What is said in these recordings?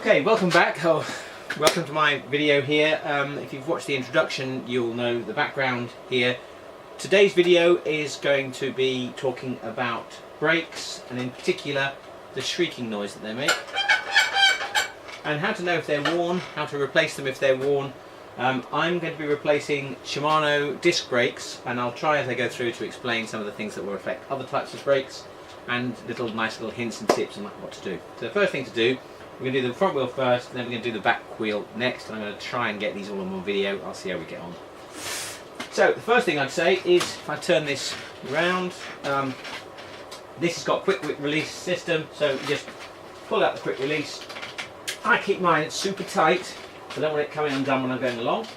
Okay, welcome back. Welcome to my video here. If you've watched the introduction, you'll know the background here. Today's video is going to be talking about brakes, and in particular the shrieking noise that they make, and how to know if they're worn, how to replace them if they're worn. I'm going to be replacing Shimano disc brakes, and I'll try as I go through to explain some of the things that will affect other types of brakes and nice little hints and tips on what to do. So the first thing to do, we're going to do the front wheel first, then we're going to do the back wheel next, and I'm going to try and get these all in one video. I'll see how we get on. So the first thing I'd say is, if I turn this around, this has got a quick release system, so you just pull out the quick release. I keep mine super tight, so I don't want it coming undone when I'm going along.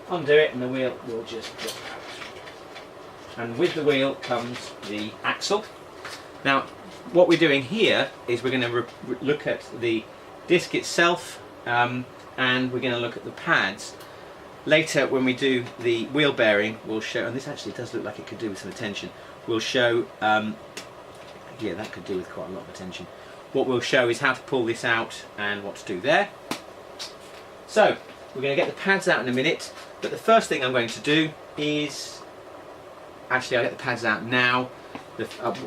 Undo it and the wheel will just drop out. And with the wheel comes the axle. Now what we're doing here is we're going to look at the disc itself, and we're going to look at the pads. Later when we do the wheel bearing, we'll show, and this actually does look like it could do with some attention, we'll show, yeah, that could do with quite a lot of attention. What we'll show is how to pull this out and what to do there. So we're going to get the pads out in a minute, but the first thing I'm going to do is, actually I'll get the pads out now.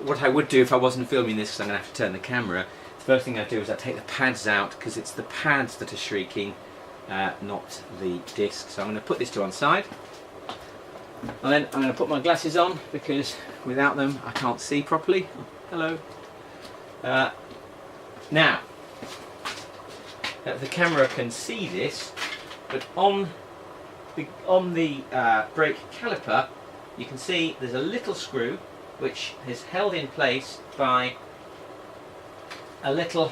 What I would do if I wasn't filming this, because I'm going to have to turn the camera, the first thing I do is I take the pads out, because it's the pads that are shrieking, not the disc. So I'm going to put this to one side, and then I'm going to put my glasses on, because without them I can't see properly. Oh, hello. Now, the camera can see this, but on the brake caliper you can see there's a little screw which is held in place by a little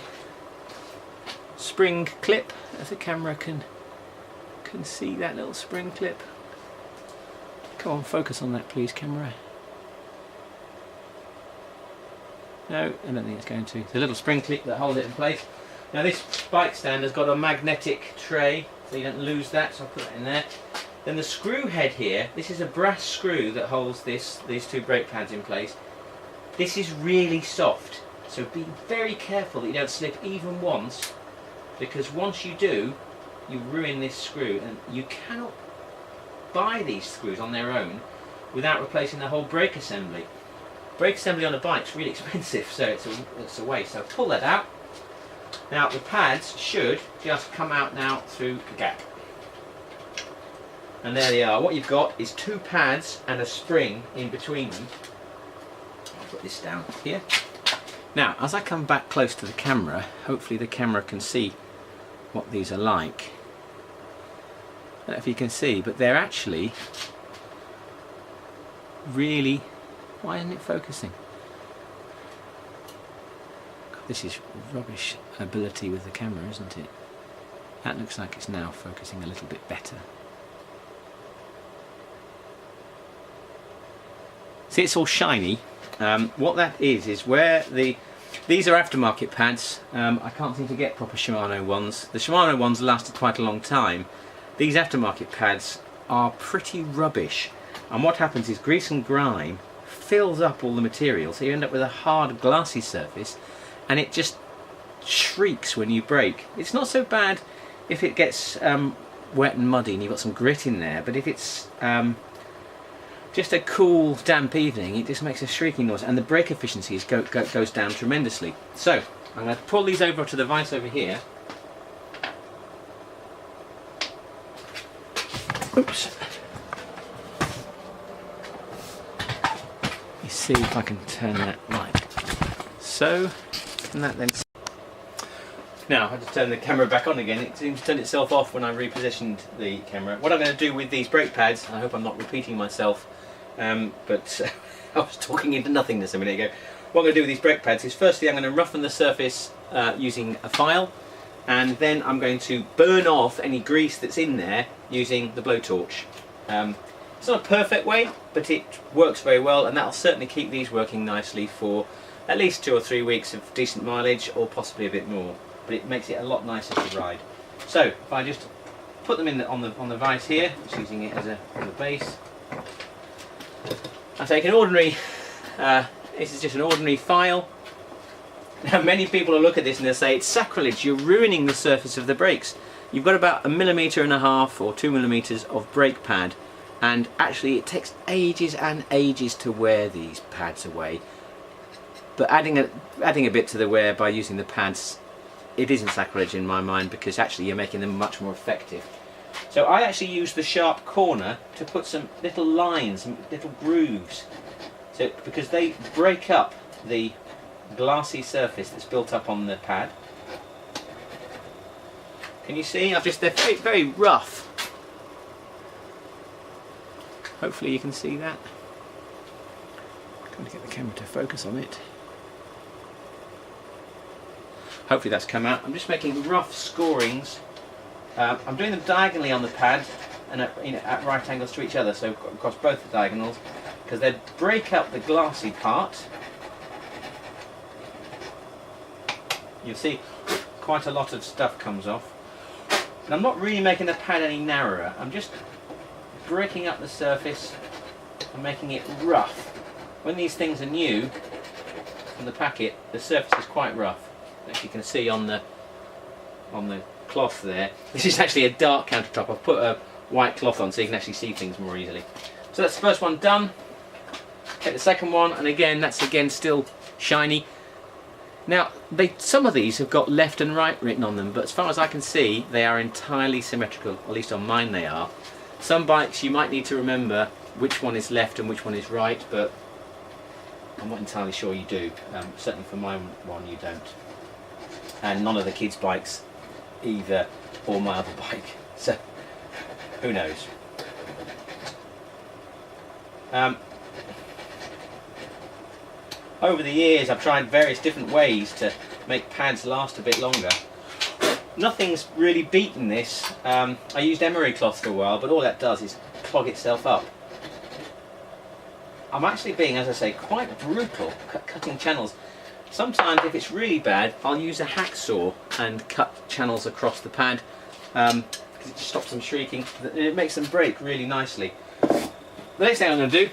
spring clip. If the camera can see that little spring clip. Come on, focus on that please, camera. No, I don't think it's going to. It's a little spring clip that holds it in place. Now this bike stand has got a magnetic tray, so you don't lose that, so I'll put that in there. Then the screw head here, this is a brass screw that holds these two brake pads in place. This is really soft, so be very careful that you don't slip even once, because once you do, you ruin this screw, and you cannot buy these screws on their own without replacing the whole brake assembly. Brake assembly on a bike is really expensive, so it's a waste. So pull that out. Now the pads should just come out now through the gap. And there they are. What you've got is two pads and a spring in between them. I'll put this down here. Now, as I come back close to the camera, hopefully the camera can see what these are like. I don't know if you can see, but they're actually really... Why isn't it focusing? God, this is rubbish ability with the camera, isn't it? That looks like it's now focusing a little bit better. See, it's all shiny. What that is where these are aftermarket pads. I can't seem to get proper Shimano ones. The Shimano ones lasted quite a long time. These aftermarket pads are pretty rubbish, and what happens is grease and grime fills up all the material, so you end up with a hard glassy surface, and it just shrieks when you brake. It's not so bad if it gets wet and muddy and you've got some grit in there, but if it's just a cool damp evening, it just makes a shrieking noise, and the brake efficiency goes down tremendously. So I'm going to pull these over to the vise over here. Oops. You see if I can turn that like so. Can that then? Now I had to turn the camera back on again. It seems to turn itself off when I repositioned the camera. What I'm going to do with these brake pads, I hope I'm not repeating myself, but I was talking into nothingness a minute ago. What I'm going to do with these brake pads is, firstly I'm going to roughen the surface using a file, and then I'm going to burn off any grease that's in there using the blowtorch. It's not a perfect way, but it works very well, and that'll certainly keep these working nicely for at least 2 or 3 weeks of decent mileage, or possibly a bit more. But it makes it a lot nicer to ride. So if I just put them in on the vise here, just using it as a base. I take an ordinary, this is just an ordinary file, Now many people will look at this and they'll say it's sacrilege, you're ruining the surface of the brakes. You've got about 1.5 millimeters or 2 millimeters of brake pad, and actually it takes ages and ages to wear these pads away. But adding a bit to the wear by using the pads, it isn't sacrilege in my mind, because actually you're making them much more effective. So I actually use the sharp corner to put some little lines, some little grooves, so because they break up the glassy surface that's built up on the pad. Can you see? They're very, very rough. Hopefully you can see that. I'm going to get the camera to focus on it. Hopefully that's come out. I'm just making rough scorings. I'm doing them diagonally on the pad and at right angles to each other, so across both the diagonals, because they break up the glassy part. You'll see quite a lot of stuff comes off. And I'm not really making the pad any narrower. I'm just breaking up the surface and making it rough. When these things are new from the packet, the surface is quite rough. As you can see on the cloth there, this is actually a dark countertop. I've put a white cloth on so you can actually see things more easily. So that's the first one done. Take the second one, and again, that's still shiny. Now, some of these have got left and right written on them, but as far as I can see, they are entirely symmetrical. At least on mine they are. Some bikes you might need to remember which one is left and which one is right, but I'm not entirely sure you do. Certainly for my one you don't. And none of the kids' bikes either, or my other bike. So, who knows? Over the years I've tried various different ways to make pads last a bit longer. Nothing's really beaten this. I used emery cloth for a while, but all that does is clog itself up. I'm actually being, as I say, quite brutal cutting channels. Sometimes if it's really bad, I'll use a hacksaw and cut channels across the pad, because it just stops them shrieking. It makes them break really nicely. The next thing I'm going to do,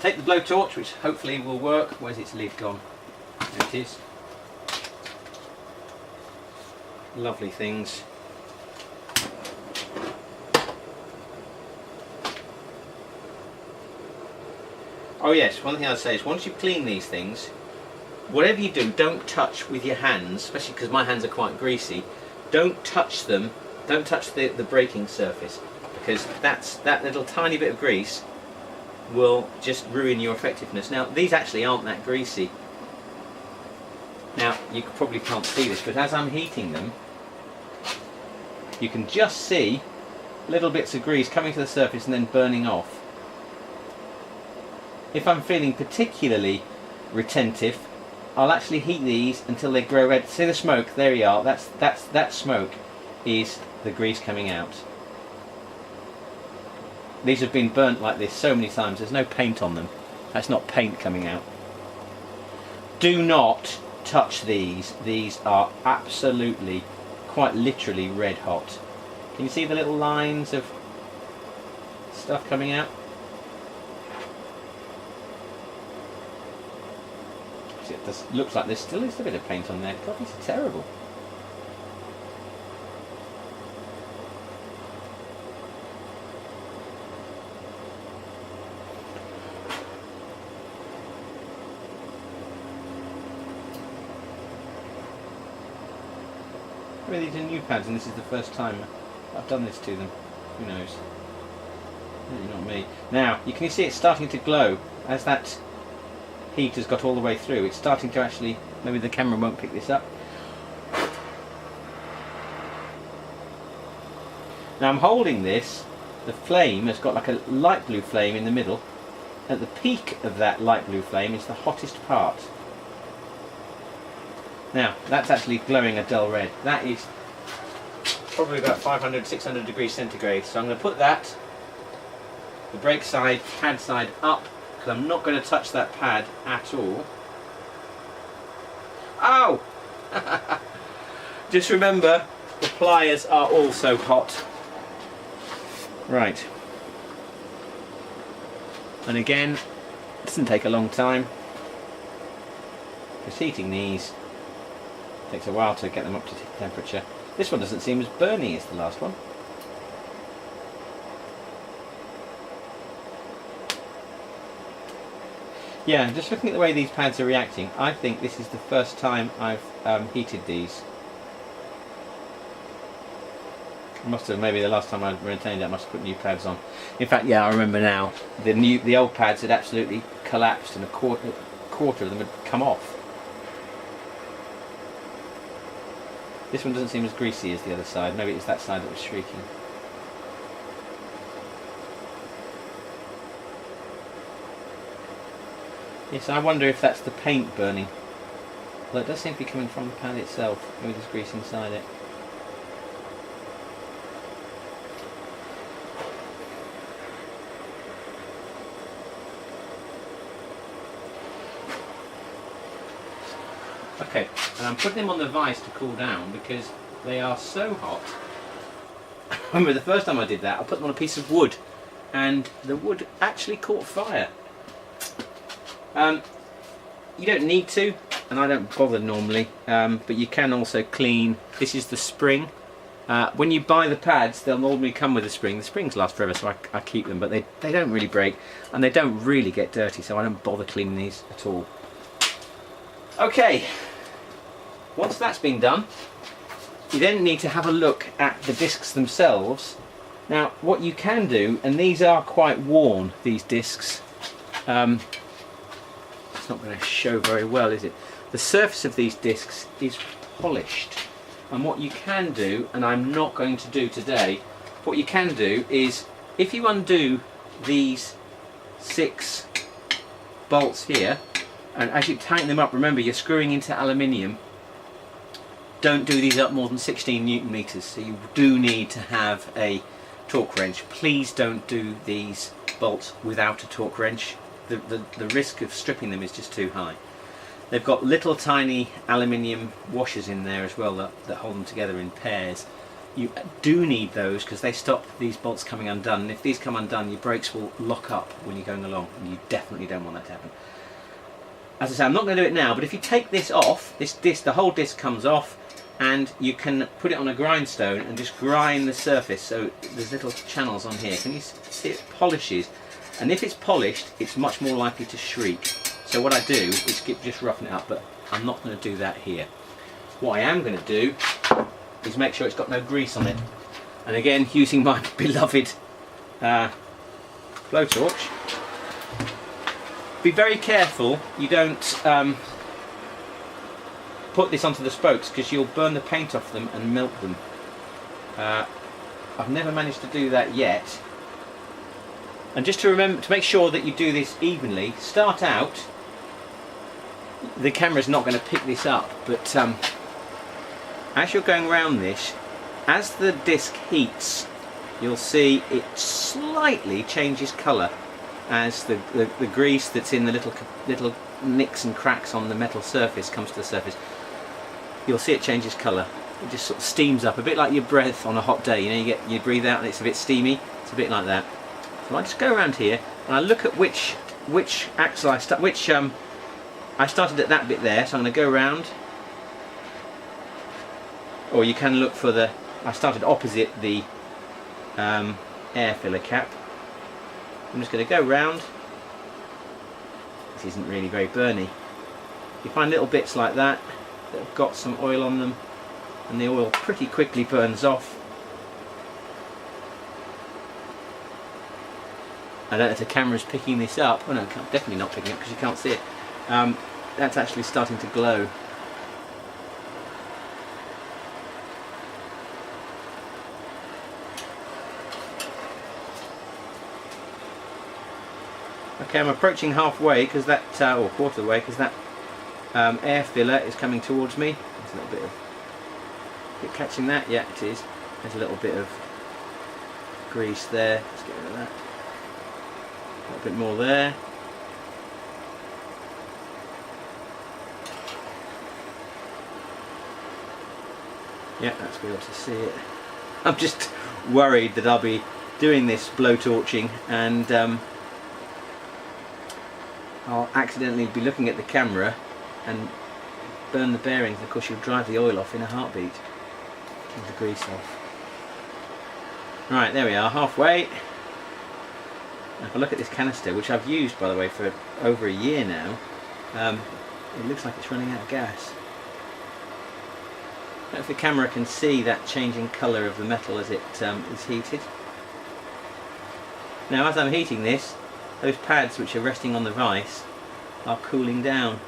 take the blowtorch, which hopefully will work. Where's its lid gone? There it is. Lovely things. Oh yes, one thing I'd say is once you clean these things, whatever you do, don't touch with your hands, especially because my hands are quite greasy. Don't touch them, don't touch the braking surface, because that little tiny bit of grease will just ruin your effectiveness. Now these actually aren't that greasy. Now you probably can't see this, but as I'm heating them, you can just see little bits of grease coming to the surface and then burning off. If I'm feeling particularly retentive, I'll actually heat these until they grow red. See the smoke? There you are. That smoke is the grease coming out. These have been burnt like this so many times. There's no paint on them. That's not paint coming out. Do not touch these. These are absolutely, quite literally red hot. Can you see the little lines of stuff coming out? It looks like there still is a bit of paint on there. God, this is terrible. Maybe these are new pads and this is the first time I've done this to them. Who knows? Maybe not me. Now, you can see it's starting to glow as that heat has got all the way through. It's starting to actually, maybe the camera won't pick this up. Now I'm holding this, the flame has got like a light blue flame in the middle. At the peak of that light blue flame is the hottest part. Now that's actually glowing a dull red. That is probably about 500, 600 degrees centigrade. So I'm going to put that, the brake side, pad side up, because I'm not going to touch that pad at all. Ow! Just remember, the pliers are also hot. Right. And again, it doesn't take a long time. because heating these takes a while to get them up to temperature. This one doesn't seem as burny as the last one. Yeah, just looking at the way these pads are reacting, I think this is the first time I've heated these. I must have, maybe the last time I maintained it, I must have put new pads on. In fact, yeah, I remember now. The old pads had absolutely collapsed and a quarter of them had come off. This one doesn't seem as greasy as the other side. Maybe it's that side that was shrieking. Yes, I wonder if that's the paint burning. Well, it does seem to be coming from the pad itself. Maybe there's grease inside it. Okay, and I'm putting them on the vise to cool down because they are so hot. I remember the first time I did that, I put them on a piece of wood and the wood actually caught fire. You don't need to, and I don't bother normally, but you can also clean. This is the spring. When you buy the pads, they'll normally come with a spring. The springs last forever, so I keep them, but they don't really break and they don't really get dirty, so I don't bother cleaning these at all. Okay, once that's been done, you then need to have a look at the discs themselves. Now, what you can do, and these are quite worn, these discs. It's not going to show very well, is it? The surface of these discs is polished, and what you can do, and I'm not going to do today, what you can do is, if you undo these 6 bolts here, and as you tighten them up, remember you're screwing into aluminium. Don't do these up more than 16 Newton meters, so you do need to have a torque wrench. Please don't do these bolts without a torque wrench. The risk of stripping them is just too high. They've got little tiny aluminium washers in there as well that hold them together in pairs. You do need those because they stop these bolts coming undone, and if these come undone, your brakes will lock up when you're going along, and you definitely don't want that to happen. As I say, I'm not going to do it now, but if you take this off, this disc, the whole disc comes off, and you can put it on a grindstone and just grind the surface, so there's little channels on here. Can you see it polishes? And if it's polished, it's much more likely to shriek. So what I do is just roughen it up, but I'm not going to do that here. What I am going to do is make sure it's got no grease on it. And again, using my beloved blowtorch. Be very careful you don't put this onto the spokes, because you'll burn the paint off them and melt them. I've never managed to do that yet. And just to remember, to make sure that you do this evenly, start out, the camera's not going to pick this up, but as you're going around this, as the disc heats, you'll see it slightly changes colour as the grease that's in the little nicks and cracks on the metal surface comes to the surface. You'll see it changes colour. It just sort of steams up, a bit like your breath on a hot day. You know, you breathe out and it's a bit steamy. It's a bit like that. So I just go around here and I look at which axle I started at that bit there, so I'm going to go around. Or you can look for I started opposite the air filler cap. I'm just going to go round. This isn't really very burny. You find little bits like that have got some oil on them, and the oil pretty quickly burns off. I don't know if the camera's picking this up. Oh no, definitely not picking it because you can't see it. That's actually starting to glow. Okay, I'm approaching halfway because that, or quarter of the way, because that air filler is coming towards me. There's a little bit of, is it catching that? Yeah, it is. There's a little bit of grease there. Let's get rid of that. A little bit more there. Yeah, that's be able to see it. I'm just worried that I'll be doing this blowtorching and I'll accidentally be looking at the camera and burn the bearings, of course you'll drive the oil off in a heartbeat. With the grease off. Right, there we are, halfway. If I look at this canister, which I've used by the way for over a year now, it looks like it's running out of gas. I don't know if the camera can see that changing colour of the metal as it is heated. Now as I'm heating this, those pads which are resting on the vise are cooling down.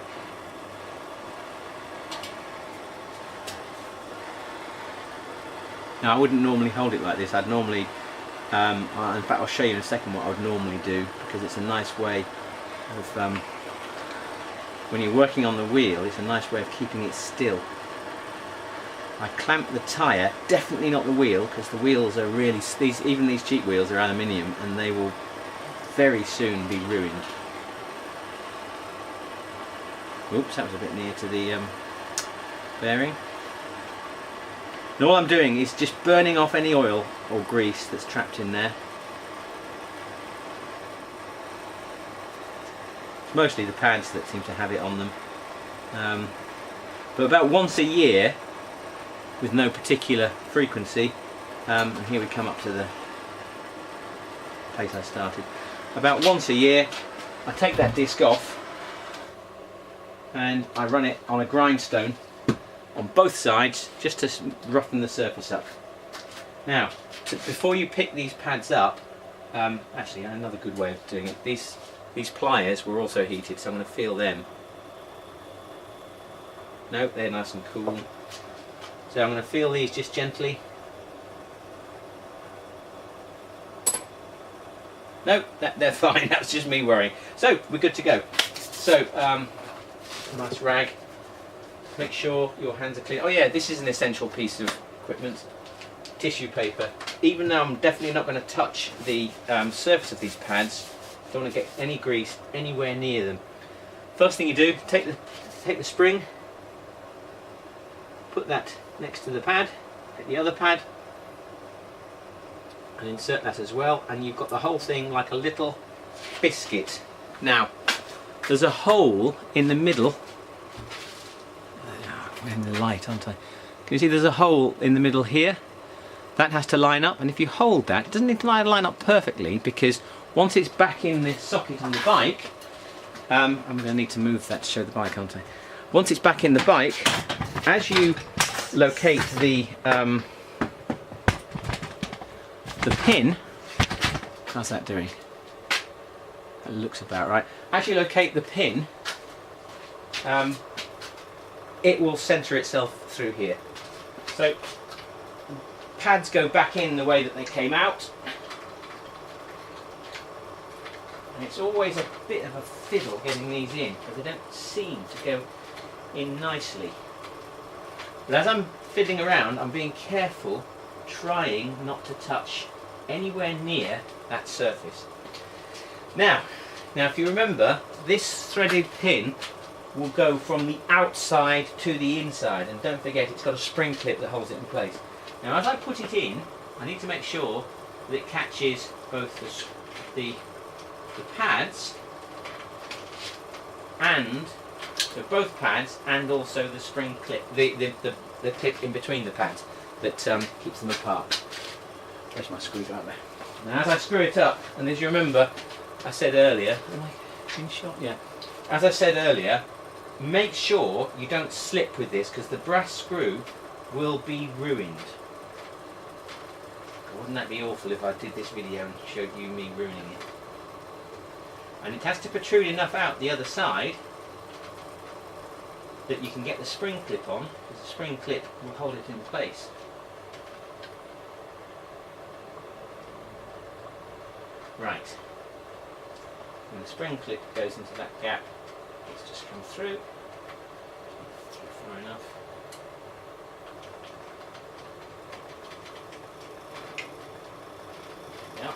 Now I wouldn't normally hold it like this. I'd normally, in fact I'll show you in a second what I would normally do, because it's a nice way of, when you're working on the wheel, it's a nice way of keeping it still. I clamp the tyre, definitely not the wheel, because the wheels are really, even these cheap wheels are aluminium and they will very soon be ruined. Oops, that was a bit near to the bearing. And all I'm doing is just burning off any oil or grease that's trapped in there. It's mostly the pads that seem to have it on them. But about once a year, with no particular frequency, and here we come up to the place I started. About once a year I take that disc off and I run it on a grindstone on both sides just to roughen the surface up. Now before you pick these pads up, actually another good way of doing it, these pliers were also heated, so I'm going to feel them. No, they're nice and cool. So I'm going to feel these just gently. No, they're fine, that's just me worrying. So we're good to go. So nice rag. Make sure your hands are clean. Oh yeah, this is an essential piece of equipment. Tissue paper. Even though I'm definitely not going to touch the surface of these pads, don't want to get any grease anywhere near them. First thing you do, take the spring, put that next to the pad, take the other pad and insert that as well, and you've got the whole thing like a little biscuit. Now there's a hole in the middle. I'm in the light, aren't I? Can you see there's a hole in the middle here? That has to line up, and if you hold that, it doesn't need to line up perfectly, because once it's back in the socket on the bike, I'm going to need to move that to show the bike, aren't I? Once it's back in the bike, as you locate the pin, how's that doing? That looks about right. As you locate the pin, it will centre itself through here. So pads go back in the way that they came out, and it's always a bit of a fiddle getting these in because they don't seem to go in nicely. But as I'm fiddling around, I'm being careful, trying not to touch anywhere near that surface. Now if you remember, this threaded pin will go from the outside to the inside, and don't forget it's got a spring clip that holds it in place. Now as I put it in, I need to make sure that it catches both the pads, and so both pads, and also the spring clip, the clip in between the pads that keeps them apart. Where's my screwdriver there? Now as I screw it up, and as you remember, I said earlier, am I in shot? Yeah. As I said earlier, make sure you don't slip with this, because the brass screw will be ruined. Wouldn't that be awful if I did this video and showed you me ruining it? And it has to protrude enough out the other side that you can get the spring clip on, because the spring clip will hold it in place. Right. When the spring clip goes into that gap, it's just come through. Far enough. Yeah.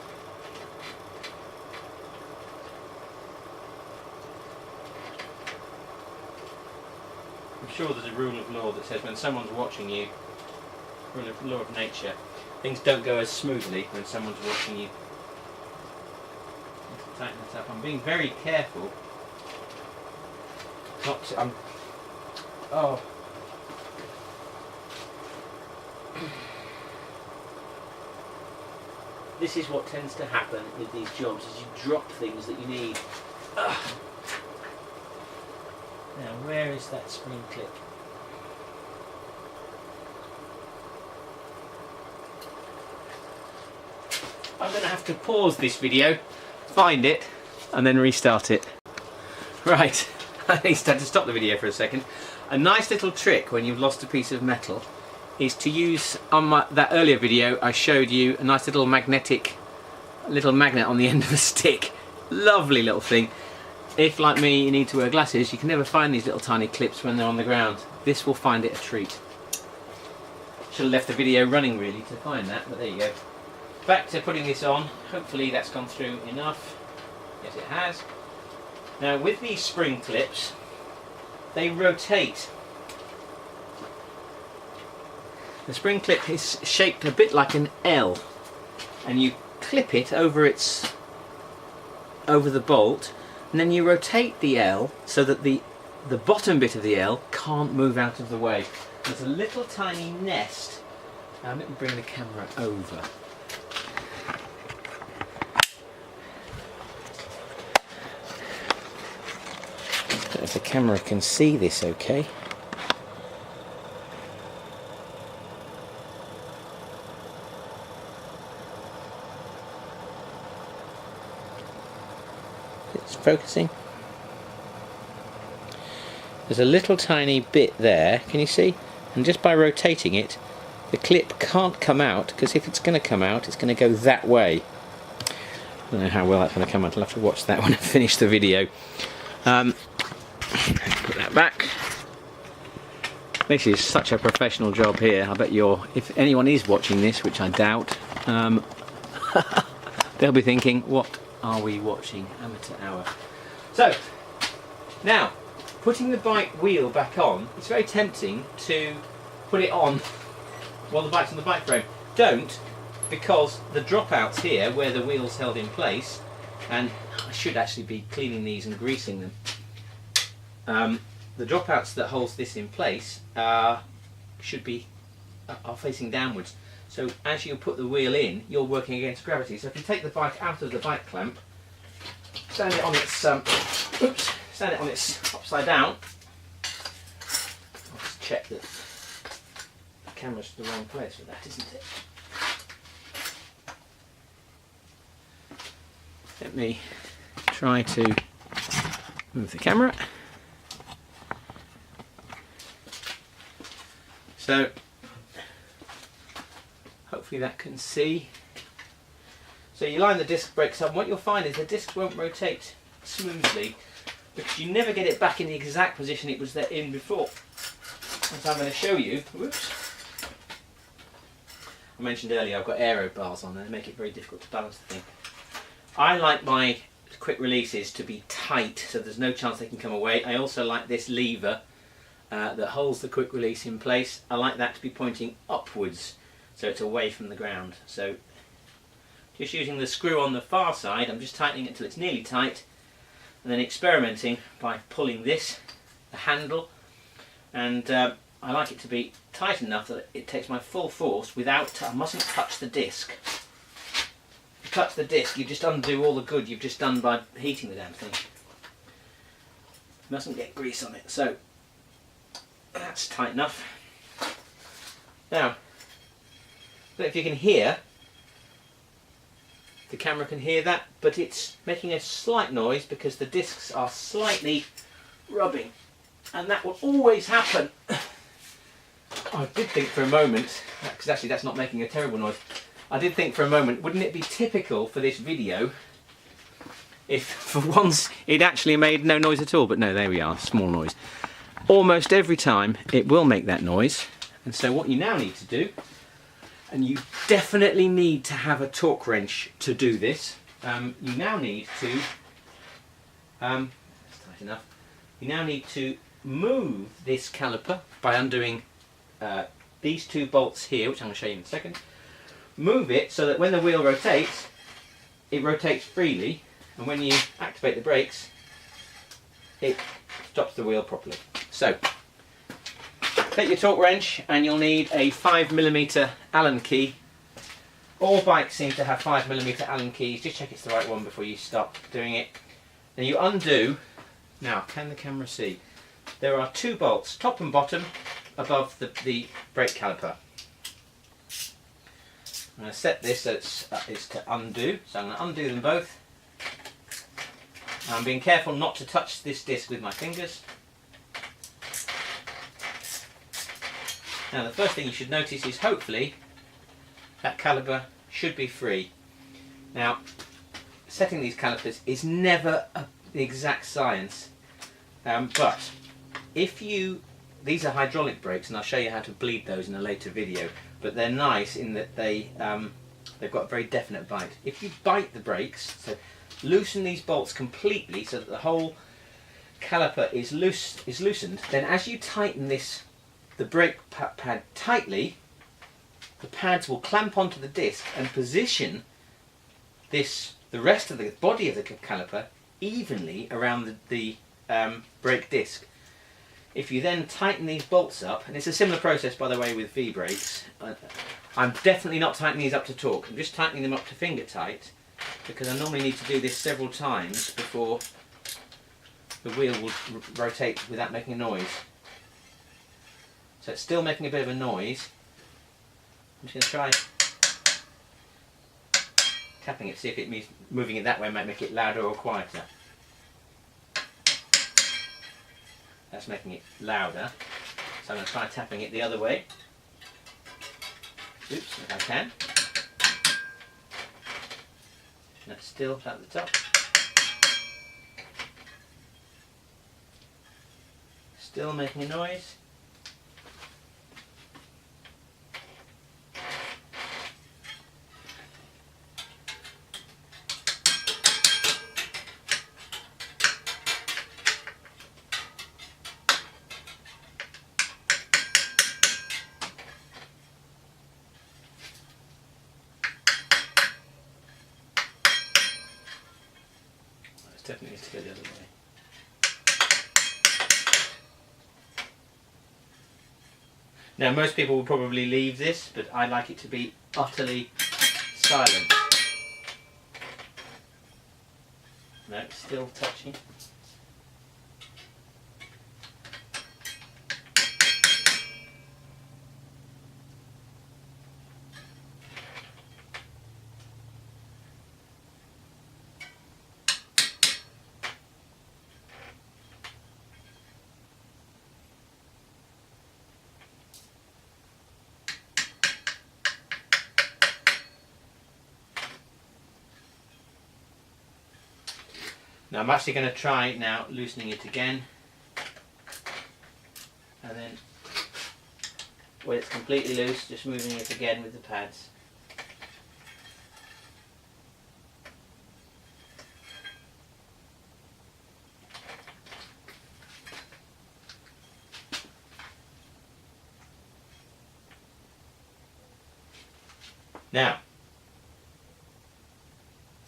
I'm sure there's a rule of law that says when someone's watching you, law of nature, things don't go as smoothly when someone's watching you. Tighten that up. I'm being very careful not to, Oh. This is what tends to happen with these jobs, is you drop things that you need. Ugh. Now, where is that spring clip? I'm going to have to pause this video, find it, and then restart it. Right, I had to stop the video for a second. A nice little trick when you've lost a piece of metal is to use, on that earlier video I showed you a nice little magnet on the end of a stick. Lovely little thing. If, like me, you need to wear glasses, you can never find these little tiny clips when they're on the ground. This will find it a treat. Should have left the video running really to find that, but there you go. Back to putting this on. Hopefully that's gone through enough. Yes, it has. Now with these spring clips, they rotate. The spring clip is shaped a bit like an L, and you clip it over the bolt, and then you rotate the L so that the bottom bit of the L can't move out of the way. There's a little tiny nest. Let me bring the camera over. I don't know if the camera can see this okay. It's focusing. There's a little tiny bit there, can you see? And just by rotating it, the clip can't come out, because if it's going to come out, it's going to go that way. I don't know how well that's going to come out. I'll have to watch that when I finish the video. Put that back. This is such a professional job here. I bet if anyone is watching this, which I doubt, they'll be thinking, what are we watching? Amateur hour. So, now, putting the bike wheel back on, it's very tempting to put it on while the bike's on the bike frame. Don't, because the dropouts here, where the wheel's held in place, and I should actually be cleaning these and greasing them. The dropouts that holds this in place are facing downwards. So as you put the wheel in, you're working against gravity. So if you take the bike out of the bike clamp, stand it on its upside down. Let's check that the camera's the wrong place for that, isn't it? Let me try to move the camera. So hopefully that can see. So you line the disc brakes up, and what you'll find is the discs won't rotate smoothly because you never get it back in the exact position it was there in before. As I'm going to show you. Whoops. I mentioned earlier I've got aero bars on there, they make it very difficult to balance the thing. I like my quick releases to be tight so there's no chance they can come away. I also like this lever that holds the quick release in place. I like that to be pointing upwards so it's away from the ground. So just using the screw on the far side, I'm just tightening it till it's nearly tight, and then experimenting by pulling the handle, and I like it to be tight enough that it takes my full force without, I mustn't touch the disc. If you touch the disc, you just undo all the good you've just done by heating the damn thing. You mustn't get grease on it. So that's tight enough. Now, I don't know if you can hear, the camera can hear that, but it's making a slight noise because the discs are slightly rubbing, and that will always happen. I did think for a moment, because actually that's not making a terrible noise, I did think for a moment, wouldn't it be typical for this video if for once it actually made no noise at all? But no, there we are, small noise. Almost every time it will make that noise, and so what you now need to do, and you definitely need to have a torque wrench to do this, you now need to, that's tight enough, you now need to move this caliper by undoing these two bolts here, which I'm going to show you in a second. Move it so that when the wheel rotates, it rotates freely, and when you activate the brakes, it stops the wheel properly. So, Take your torque wrench and you'll need a 5mm Allen key. All bikes seem to have 5mm Allen keys. Just check it's the right one before you stop doing it. Then you undo. Now, can the camera see? There are 2 bolts, top and bottom, above the brake caliper. I'm going to set this so it's to undo. So I'm going to undo them both. I'm being careful not to touch this disc with my fingers. Now the first thing you should notice is hopefully that caliper should be free. Now setting these calipers is never the exact science, but if these are hydraulic brakes, and I'll show you how to bleed those in a later video, but they're nice in that they've got a very definite bite. If you bite the brakes, so loosen these bolts completely so that the whole caliper is loosened, then as you tighten the brake pad tightly, the pads will clamp onto the disc and position the rest of the body of the caliper evenly around the brake disc. If you then tighten these bolts up, and it's a similar process by the way with V-brakes, I'm definitely not tightening these up to torque, I'm just tightening them up to finger tight, because I normally need to do this several times before the wheel will rotate without making a noise. So it's still making a bit of a noise. I'm just going to try tapping it, see if it means moving it that way might make it louder or quieter. That's making it louder. So I'm going to try tapping it the other way. Oops, if I can. That's still at the top. Still making a noise. Definitely needs to go the other way. Now most people will probably leave this, but I like it to be utterly silent. No, it's still touching. Now I'm actually going to try now loosening it again, and then when it's completely loose, just moving it again with the pads. Now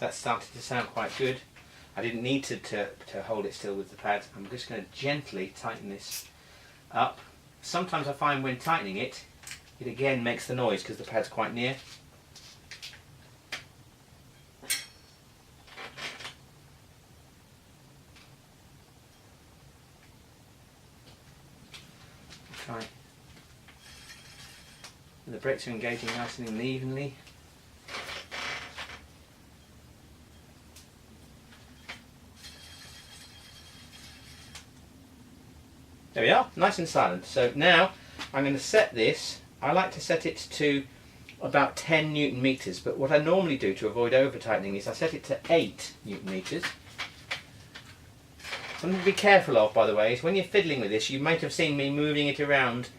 that's starting to sound quite good. I didn't need to hold it still with the pads. I'm just going to gently tighten this up. Sometimes I find when tightening it, it again makes the noise because the pad's quite near. Try. And the brakes are engaging nice and evenly. There we are, nice and silent. So now I'm going to set this. I like to set it to about 10 Newton meters, but what I normally do to avoid over tightening is I set it to 8 Newton meters. Something to be careful of, by the way, is when you're fiddling with this, you might have seen me moving it around,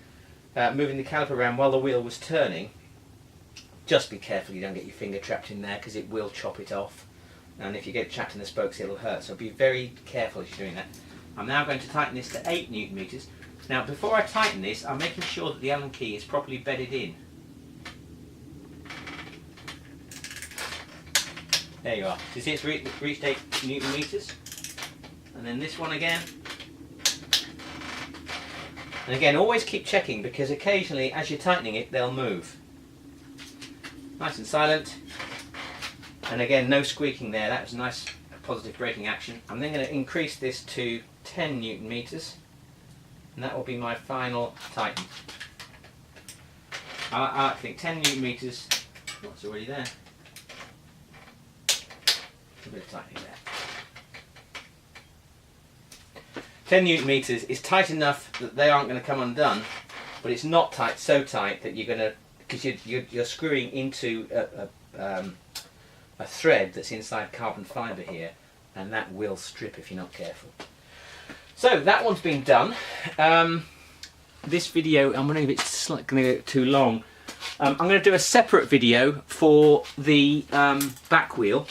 moving the caliper around while the wheel was turning. Just be careful you don't get your finger trapped in there, because it will chop it off, and if you get trapped in the spokes it'll hurt, so be very careful as you're doing that. I'm now going to tighten this to 8 Newton meters. Now before I tighten this, I'm making sure that the Allen key is properly bedded in. There you are. So you see it's reached 8 Newton meters. And then this one again. And again, always keep checking, because occasionally as you're tightening it they'll move. Nice and silent. And again, no squeaking there. That was a nice positive braking action. I'm then going to increase this to 10 Newton meters, and that will be my final tighten. I think 10 Newton meters. Oh, it's already there. A bit of tightening there. 10 Newton meters is tight enough that they aren't going to come undone, but it's not tight, so tight that you're going to, because you're screwing into a thread that's inside carbon fibre here, and that will strip if you're not careful. So that one's been done. This video, I'm wondering if it's going to get too long. I'm going to do a separate video for the back wheel,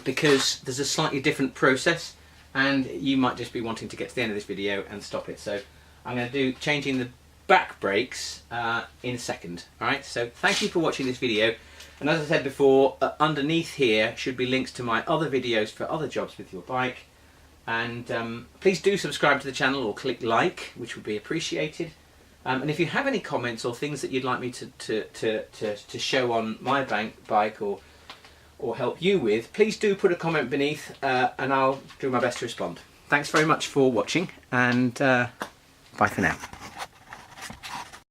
because there's a slightly different process, and you might just be wanting to get to the end of this video and stop it. So I'm going to do changing the back brakes in a second. Alright, so thank you for watching this video, and as I said before, underneath here should be links to my other videos for other jobs with your bike, and please do subscribe to the channel or click like, which would be appreciated. And if you have any comments or things that you'd like me to show on my bike or help you with, please do put a comment beneath, and I'll do my best to respond. Thanks very much for watching, and bye for now.